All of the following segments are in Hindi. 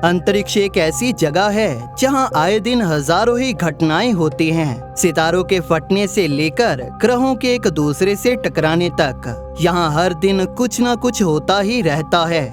अंतरिक्ष एक ऐसी जगह है जहां आए दिन हजारों ही घटनाएं होती हैं। सितारों के फटने से लेकर ग्रहों के एक दूसरे से टकराने तक यहां हर दिन कुछ न कुछ होता ही रहता है।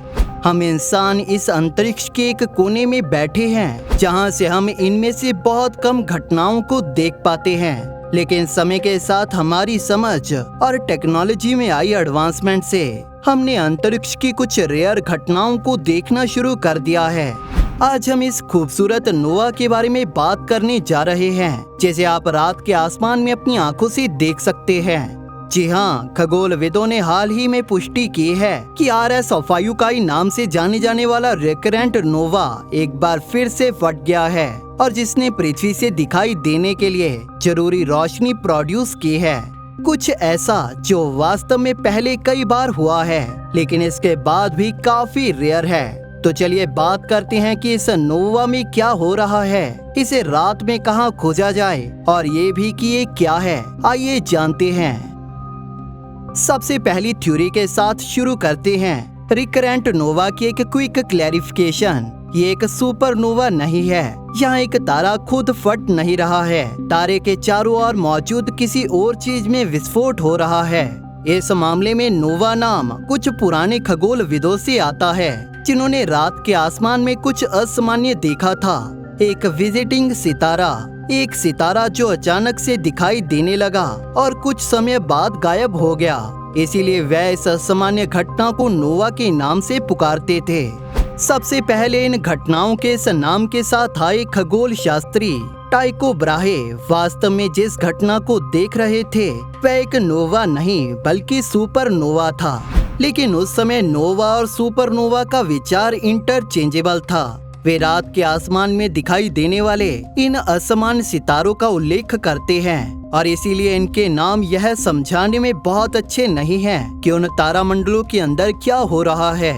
हम इंसान इस अंतरिक्ष के एक कोने में बैठे हैं जहां से हम इनमें से बहुत कम घटनाओं को देख पाते हैं। लेकिन समय के साथ हमारी समझ और टेक्नोलॉजी में आई एडवांसमेंट से हमने अंतरिक्ष की कुछ रेयर घटनाओं को देखना शुरू कर दिया है। आज हम इस खूबसूरत नोवा के बारे में बात करने जा रहे हैं, जिसे आप रात के आसमान में अपनी आंखों से देख सकते हैं। जी हाँ, खगोलविदों ने हाल ही में पुष्टि की है कि RS ऑफायुकाई नाम से जाने जाने वाला रिकरेंट नोवा एक बार फिर से फट गया है और जिसने पृथ्वी से दिखाई देने के लिए जरूरी रोशनी प्रोड्यूस की है। कुछ ऐसा जो वास्तव में पहले कई बार हुआ है, लेकिन इसके बाद भी काफी रेयर है। तो चलिए बात करते हैं कि इस नोवा में क्या हो रहा है, इसे रात में कहां खोजा जाए और ये भी कि ये क्या है। आइए जानते हैं। सबसे पहली थ्योरी के साथ शुरू करते हैं। रिकरेंट नोवा की एक क्विक क्लैरिफिकेशन। ये एक सुपरनोवा नहीं है। यहाँ एक तारा खुद फट नहीं रहा है, तारे के चारों ओर मौजूद किसी और चीज में विस्फोट हो रहा है। इस मामले में नोवा नाम कुछ पुराने खगोलविदों से आता है, जिन्होंने रात के आसमान में कुछ असामान्य देखा था। एक विजिटिंग सितारा, एक सितारा जो अचानक से दिखाई देने लगा और कुछ समय बाद गायब हो गया। इसीलिए वह इस असामान्य घटना को नोवा के नाम से पुकारते थे। सबसे पहले इन घटनाओं के इस नाम के साथ आए खगोल शास्त्री टाइको ब्राहे वास्तव में जिस घटना को देख रहे थे वह एक नोवा नहीं बल्कि सुपरनोवा था। लेकिन उस समय नोवा और सुपरनोवा का विचार इंटरचेंजेबल था। वे रात के आसमान में दिखाई देने वाले इन असामान्य सितारों का उल्लेख करते हैं और इसीलिए इनके नाम यह समझाने में बहुत अच्छे नहीं हैं कि उन तारामंडलों के अंदर क्या हो रहा है।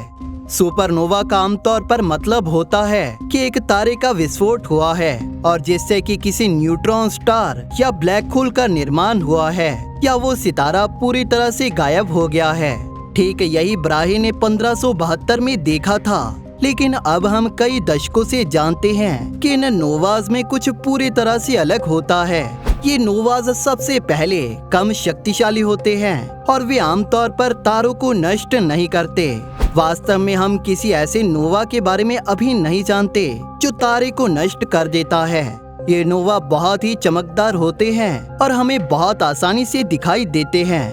सुपरनोवा का आमतौर पर मतलब होता है कि एक तारे का विस्फोट हुआ है और जिससे कि किसी न्यूट्रॉन स्टार या ब्लैक होल का निर्माण हुआ है या वो सितारा पूरी तरह से गायब हो गया है। ठीक यही ब्राहे ने 1572 में देखा था। लेकिन अब हम कई दशकों से जानते हैं कि इन नोवाज में कुछ पूरी तरह से अलग होता है। ये नोवाज सबसे पहले कम शक्तिशाली होते हैं और वे आमतौर पर तारों को नष्ट नहीं करते। वास्तव में हम किसी ऐसे नोवा के बारे में अभी नहीं जानते जो तारे को नष्ट कर देता है। ये नोवा बहुत ही चमकदार होते हैं और हमें बहुत आसानी से दिखाई देते हैं।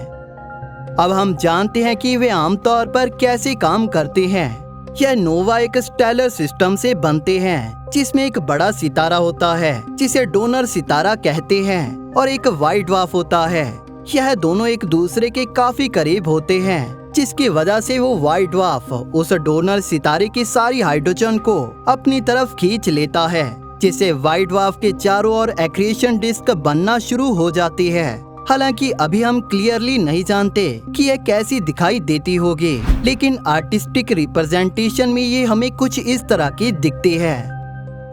अब हम जानते हैं कि वे आमतौर पर कैसे काम करते हैं। यह नोवा एक स्टेलर सिस्टम से बनते हैं, जिसमें एक बड़ा सितारा होता है जिसे डोनर सितारा कहते हैं और एक व्हाइट ड्वार्फ होता है। यह दोनों एक दूसरे के काफी करीब होते हैं, जिसकी वजह से वो व्हाइट ड्वार्फ उस डोनर सितारे की सारी हाइड्रोजन को अपनी तरफ खींच लेता है, जिससे व्हाइट ड्वार्फ के चारों ओर एक्रीशन डिस्क बनना शुरू हो जाती है। हालांकि अभी हम क्लियरली नहीं जानते कि यह कैसी दिखाई देती होगी, लेकिन आर्टिस्टिक रिप्रेजेंटेशन में ये हमें कुछ इस तरह की दिखती है।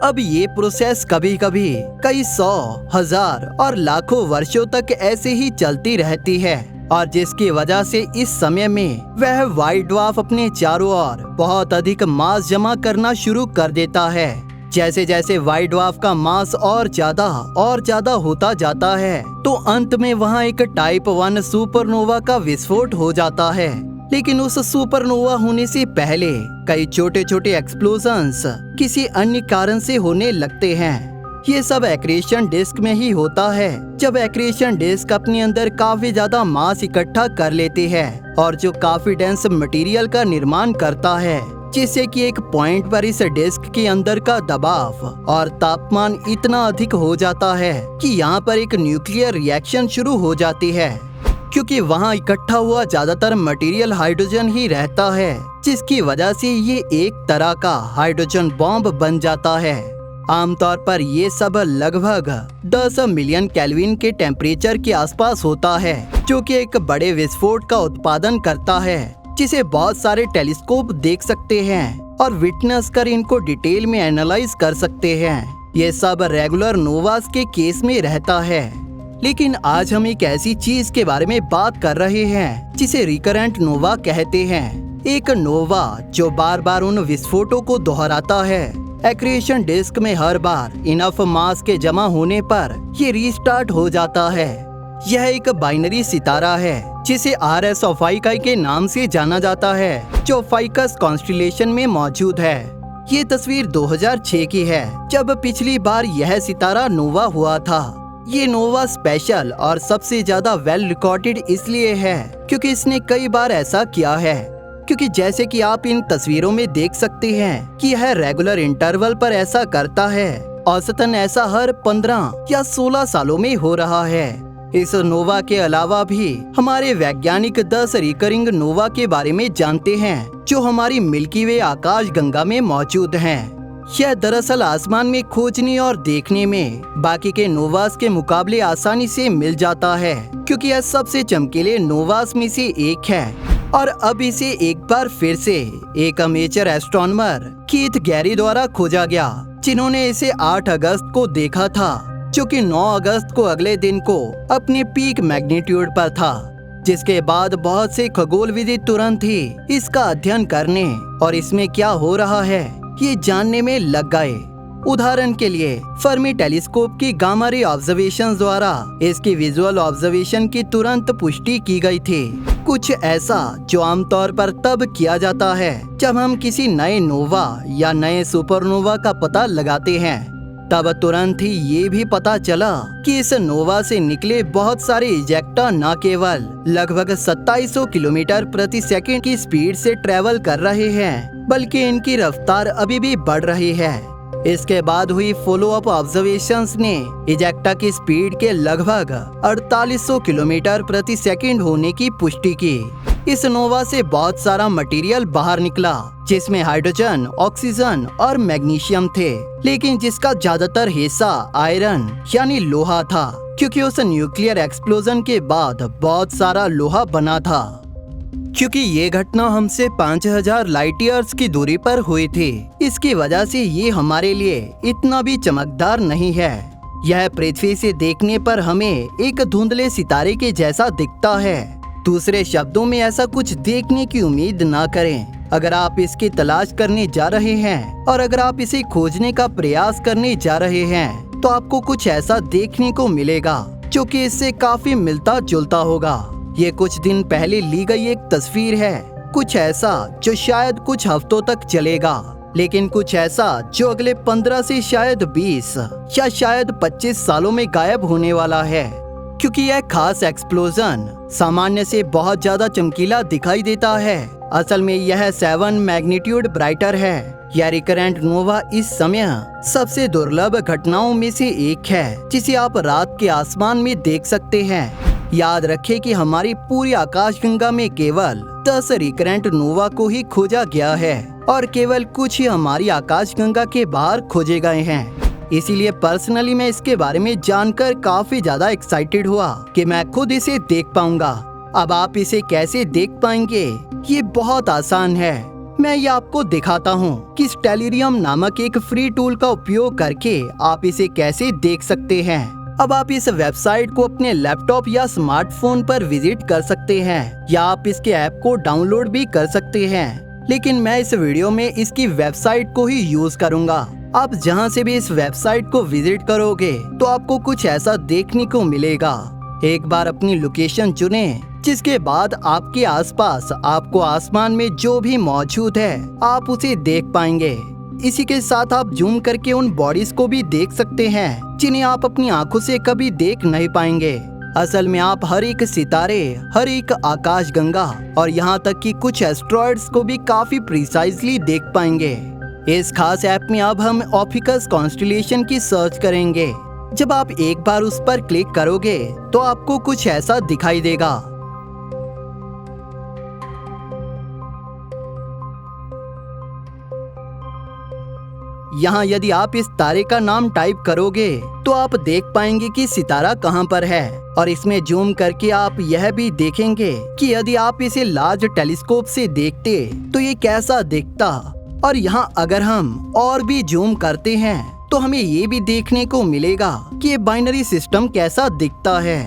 अब ये प्रोसेस कभी कभी कई 100, 1000 और लाखों वर्षों तक ऐसे ही चलती रहती है और जिसकी वजह से इस समय में वह व्हाइट ड्वार्फ अपने चारों ओर बहुत अधिक मास जमा करना शुरू कर देता है। जैसे जैसे व्हाइट ड्वार्फ का मास और ज्यादा होता जाता है तो अंत में वहाँ एक टाइप 1 सुपरनोवा का विस्फोट हो जाता है। लेकिन उस सुपरनोवा होने से पहले कई छोटे छोटे एक्सप्लोजन्स किसी अन्य कारण से होने लगते हैं। ये सब एक्रीशन डिस्क में ही होता है, जब एक्रीशन डिस्क अपने अंदर काफी ज्यादा मास इकट्ठा कर लेती है और जो काफी डेंस मटेरियल का निर्माण करता है, जिससे कि एक पॉइंट पर इस डिस्क के अंदर का दबाव और तापमान इतना अधिक हो जाता है कि यहाँ पर एक न्यूक्लियर रिएक्शन शुरू हो जाती है, क्योंकि वहाँ इकट्ठा हुआ ज्यादातर मटेरियल हाइड्रोजन ही रहता है, जिसकी वजह से ये एक तरह का हाइड्रोजन बॉम्ब बन जाता है। आमतौर पर ये सब लगभग 10 मिलियन केल्विन के टेम्परेचर के आसपास होता है, जो कि एक बड़े विस्फोट का उत्पादन करता है, जिसे बहुत सारे टेलीस्कोप देख सकते हैं और विटनेस कर इनको डिटेल में एनालाइज कर सकते हैं। ये सब रेगुलर नोवास के केस में रहता है। लेकिन आज हम एक ऐसी चीज के बारे में बात कर रहे हैं जिसे रिकरेंट नोवा कहते हैं। एक नोवा जो बार बार उन विस्फोटों को दोहराता है। एक्रिएशन डिस्क में हर बार इनफ मास के जमा होने पर ये रीस्टार्ट हो जाता है। यह एक बाइनरी सितारा है जिसे RS ओफाइकाई के नाम से जाना जाता है, जो फाइकस कॉन्स्टेलेशन में मौजूद है। ये तस्वीर 2006 की है, जब पिछली बार यह सितारा नोवा हुआ था। ये नोवा स्पेशल और सबसे ज्यादा वेल रिकॉर्डेड इसलिए है क्योंकि इसने कई बार ऐसा किया है। क्योंकि जैसे कि आप इन तस्वीरों में देख सकते हैं कि यह रेगुलर इंटरवल पर ऐसा करता है। औसतन ऐसा हर 15 या 16 सालों में हो रहा है। इस नोवा के अलावा भी हमारे वैज्ञानिक 10 रिकरिंग नोवा के बारे में जानते हैं जो हमारी मिल्की वे आकाश गंगा में मौजूद हैं। यह दरअसल आसमान में खोजने और देखने में बाकी के नोवास के मुकाबले आसानी से मिल जाता है, क्योंकि यह सबसे चमकीले नोवास में से एक है। और अब इसे एक बार फिर से एक अमेचर एस्ट्रोनॉमर कीथ गैरी द्वारा खोजा गया, जिन्होंने इसे 8 अगस्त को देखा था, जो कि 9 अगस्त को अगले दिन को अपने पीक मैग्नीट्यूड पर था। जिसके बाद बहुत से खगोलविद तुरंत ही इसका अध्ययन करने और इसमें क्या हो रहा है ये जानने में लग गए। उदाहरण के लिए फर्मी टेलीस्कोप की गामा रे ऑब्जर्वेशंस द्वारा इसकी विजुअल ऑब्जर्वेशन की तुरंत पुष्टि की गई थी। कुछ ऐसा जो आमतौर पर तब किया जाता है जब हम किसी नए नोवा या नए सुपरनोवा का पता लगाते हैं। तब तुरंत ही ये भी पता चला कि इस नोवा से निकले बहुत सारे इजेक्टा न केवल लगभग 2700 किलोमीटर प्रति सेकंड की स्पीड से ट्रेवल कर रहे हैं, बल्कि इनकी रफ्तार अभी भी बढ़ रही है। इसके बाद हुई फॉलो अप ऑब्जर्वेशंस ने इजेक्टा की स्पीड के लगभग 4800 किलोमीटर प्रति सेकंड होने की पुष्टि की। इस नोवा से बहुत सारा मटेरियल बाहर निकला, जिसमें हाइड्रोजन, ऑक्सीजन और मैग्नीशियम थे, लेकिन जिसका ज्यादातर हिस्सा आयरन यानी लोहा था, क्योंकि उस न्यूक्लियर एक्सप्लोजन के बाद बहुत सारा लोहा बना था। क्योंकि ये घटना हमसे 5000 लाइट ईयर्स की दूरी पर हुई थी, इसकी वजह से ये हमारे लिए इतना भी चमकदार नहीं है। यह पृथ्वी से देखने पर हमें एक धुंधले सितारे के जैसा दिखता है। दूसरे शब्दों में ऐसा कुछ देखने की उम्मीद ना करें। अगर आप इसकी तलाश करने जा रहे हैं और अगर आप इसे खोजने का प्रयास करने जा रहे हैं, तो आपको कुछ ऐसा देखने को मिलेगा जो कि इससे काफी मिलता जुलता होगा। ये कुछ दिन पहले ली गई एक तस्वीर है, कुछ ऐसा जो शायद कुछ हफ्तों तक चलेगा, लेकिन कुछ ऐसा जो अगले 15 से शायद 20 या शायद 25 सालों में गायब होने वाला है। क्योंकि यह खास एक्सप्लोजन सामान्य से बहुत ज्यादा चमकीला दिखाई देता है। असल में यह 7 मैग्नीट्यूड ब्राइटर है। यह रिकरेंट नोवा इस समय सबसे दुर्लभ घटनाओं में से एक है जिसे आप रात के आसमान में देख सकते हैं। याद रखें कि हमारी पूरी आकाशगंगा में केवल 10 रिकरेंट नोवा को ही खोजा गया है और केवल कुछ ही हमारी आकाशगंगा के बाहर खोजे गए हैं। इसीलिए पर्सनली मैं इसके बारे में जानकर काफी ज्यादा एक्साइटेड हुआ कि मैं खुद इसे देख पाऊंगा। अब आप इसे कैसे देख पाएंगे, ये बहुत आसान है। मैं ये आपको दिखाता हूँ कि स्टेलेरियम नामक एक फ्री टूल का उपयोग करके आप इसे कैसे देख सकते हैं। अब आप इस वेबसाइट को अपने लैपटॉप या स्मार्टफोन पर विजिट कर सकते हैं, या आप इसके ऐप को डाउनलोड भी कर सकते हैं। लेकिन मैं इस वीडियो में इसकी वेबसाइट को ही यूज करूंगा। आप जहां से भी इस वेबसाइट को विजिट करोगे तो आपको कुछ ऐसा देखने को मिलेगा। एक बार अपनी लोकेशन चुनें, जिसके बाद आपके आसपास आपको आसमान में जो भी मौजूद है आप उसे देख पाएंगे। इसी के साथ आप जूम करके उन बॉडीज को भी देख सकते हैं जिन्हें आप अपनी आंखों से कभी देख नहीं पाएंगे। असल में आप हर एक सितारे, हर एक आकाशगंगा और यहाँ तक कि कुछ एस्ट्रॉयड्स को भी काफी प्रिसाइजली देख पाएंगे। इस खास ऐप में अब हम ऑप्टिकस कॉन्स्टेलेशन की सर्च करेंगे। जब आप एक बार उस पर क्लिक करोगे तो आपको कुछ ऐसा दिखाई देगा। यहाँ यदि आप इस तारे का नाम टाइप करोगे तो आप देख पाएंगे कि सितारा कहाँ पर है, और इसमें जूम करके आप यह भी देखेंगे कि यदि आप इसे लार्ज टेलीस्कोप से देखते तो ये कैसा दिखता। और यहाँ अगर हम और भी जूम करते हैं तो हमें ये भी देखने को मिलेगा कि ये बाइनरी सिस्टम कैसा दिखता है।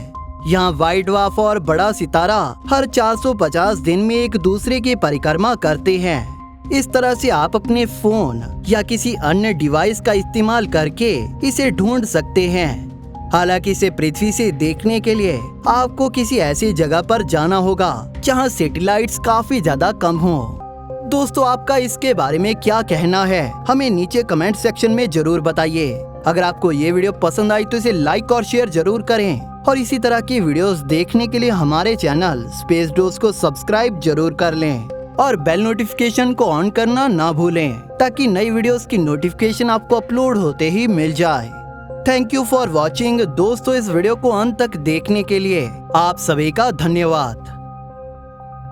यहाँ व्हाइट ड्वार्फ और बड़ा सितारा हर 450 दिन में एक दूसरे की परिक्रमा करते हैं। इस तरह से आप अपने फोन या किसी अन्य डिवाइस का इस्तेमाल करके इसे ढूंढ सकते हैं। हालांकि इसे पृथ्वी से देखने के लिए आपको किसी ऐसी जगह पर जाना होगा जहां सैटेलाइट्स काफी ज्यादा कम हो। दोस्तों, आपका इसके बारे में क्या कहना है, हमें नीचे कमेंट सेक्शन में जरूर बताइए। अगर आपको ये वीडियो पसंद आई तो इसे लाइक और शेयर जरूर करें और इसी तरह की वीडियोस देखने के लिए हमारे चैनल स्पेस डोज को सब्सक्राइब जरूर कर लें और बेल नोटिफिकेशन को ऑन करना ना भूलें ताकि नई वीडियोस की नोटिफिकेशन आपको अपलोड होते ही मिल जाए। Thank you for watching. दोस्तों, इस वीडियो को अंत तक देखने के लिए आप सभी का धन्यवाद।